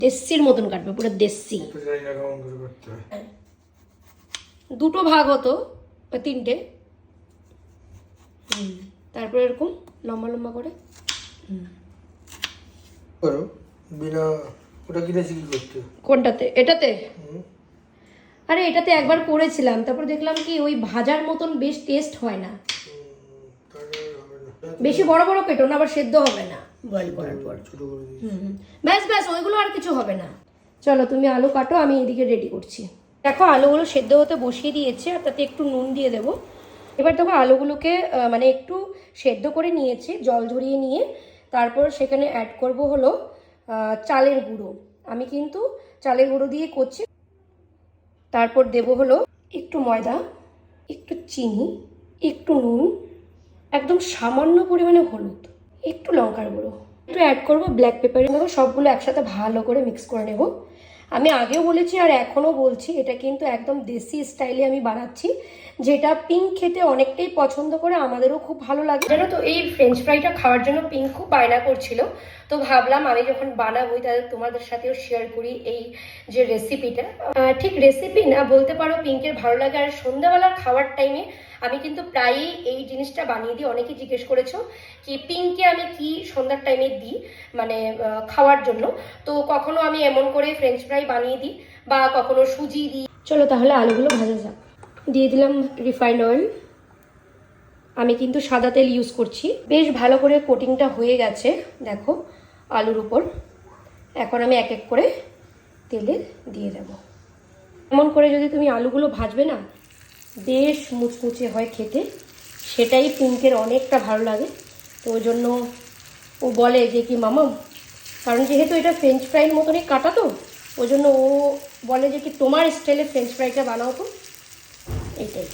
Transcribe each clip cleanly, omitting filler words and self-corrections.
দেশির মতন কাটবে, পুরো দেশি। দুটো ভাগ হতো বা তিনটে, তারপর এরকম লম্বা লম্বা করে করো বিনা ওটা কিনেছি কি করতে? কোনটাতে? এটাতে? আরে এটাতে একবার করেছিলাম, তারপর দেখলাম কি ওই ভাজার মতন বেশ টেস্ট হয় না। বেশি বড় বড় কেটো না, আবার সেদ্ধ হবে না বয়েল করার পর। ব্যাস ব্যাস, ওইগুলো আর কিছু হবে না। চলো তুমি আলু কাটো, আমি এদিকে রেডি করছি। দেখো আলুগুলো সেদ্ধ হতে বসিয়ে দিয়েছি, আর তাতে একটু নুন দিয়ে দেবো। এবার দেখো আলুগুলোকে মানে একটু সেদ্ধ করে নিয়েছি, জল ঝরিয়ে নিয়ে তারপর সেখানে অ্যাড করব হলো চালের গুঁড়ো। আমি কিন্তু চালের গুঁড়ো দিয়ে করছি। তারপর দেব হলো একটু ময়দা, একটু চিনি, একটু নুন, একদম সামান্য পরিমাণে হলুদ, একটু লঙ্কার গুঁড়ো, একটু অ্যাড করবো ব্ল্যাক পেপার। নেবো সবগুলো একসাথে ভালো করে মিক্স করে নেব। আমি আগেও বলেছি আর এখনও বলছি, এটা কিন্তু একদম দেশি স্টাইলে আমি বানাচ্ছি, যেটা পিঙ্ক খেতে অনেকটাই পছন্দ করে, আমাদেরও খুব ভালো লাগে। জানো তো এই ফ্রেঞ্চ ফ্রাইটা খাওয়ার জন্য পিঙ্ক খুব বায়না করছিল, তো ভাবলাম আমি যখন বানাবোই তাহলে তোমাদের সাথেও শেয়ার করি এই যে রেসিপিটা। ঠিক রেসিপি না বলতে পারো, পিঙ্কের ভালো লাগে। আর সন্ধ্যাবেলার খাওয়ার টাইমে আমি কিন্তু প্রায়ই এই জিনিসটা বানিয়ে দিই। অনেকেই জিজ্ঞেস করেছো কি পিঙ্কে আমি কি সন্ধ্যার টাইমে দিই মানে খাওয়ার জন্য, তো কখনো আমি এমন করে ফ্রেঞ্চ ফ্রাই বানিয়ে দিই বা কখনো সুজি দিই। চলো তাহলে আলুগুলো ভাজা যাক। দিয়ে দিলাম রিফাইন্ড অয়েল। আমি কিন্তু সাদা তেল ইউজ করছি। বেশ ভালো করে কোটিংটা হয়ে গেছে দেখো আলুর উপর। এখন আমি এক এক করে তেলে দিয়ে দেব। এমন করে যদি তুমি আলুগুলো ভাজবে না, বেশ মুচমুচে হয় খেতে, সেটাই পিঙ্কের অনেকটা ভালো লাগে। তো ওই জন্য ও বলে যে কি মামা, কারণ যেহেতু এটা ফ্রেঞ্চ ফ্রাইয়ের মতনই কাটা, তো ওই জন্য ও বলে যে কি তোমার স্টাইলে ফ্রেঞ্চ ফ্রাইটা বানাও তো। এইটাই।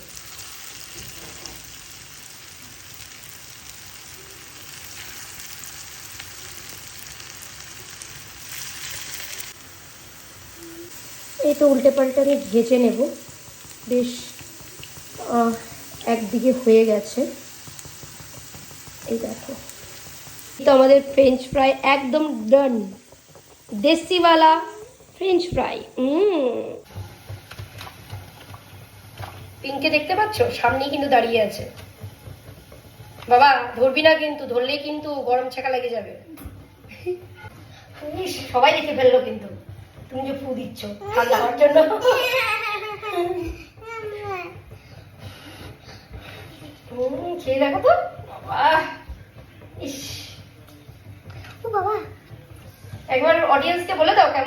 এই তো উল্টে পাল্টে আমি ভেজে নেব। বেশ একদিকে হয়ে গেছে, এই দেখো। তো আমাদের ফ্রেঞ্চ ফ্রাই একদম ডান, দেশিওয়ালা ফ্রেঞ্চ ফ্রাই। পিঙ্কে দেখতে পাচ্ছ, সামনেই কিন্তু দাঁড়িয়ে আছে। বাবা ধরবি না কিন্তু, ধরলেই কিন্তু গরম ছাকা লেগে যাবে। সবাই দেখে ফেললো কিন্তু, তুমি যে ফু দিচ্ছ ঠান্ডা হওয়ার জন্য। খেয়ে দেখো তো বাবা। ইস, ও বাবা, একবার অডিয়েন্সকে বলে দাও কেমন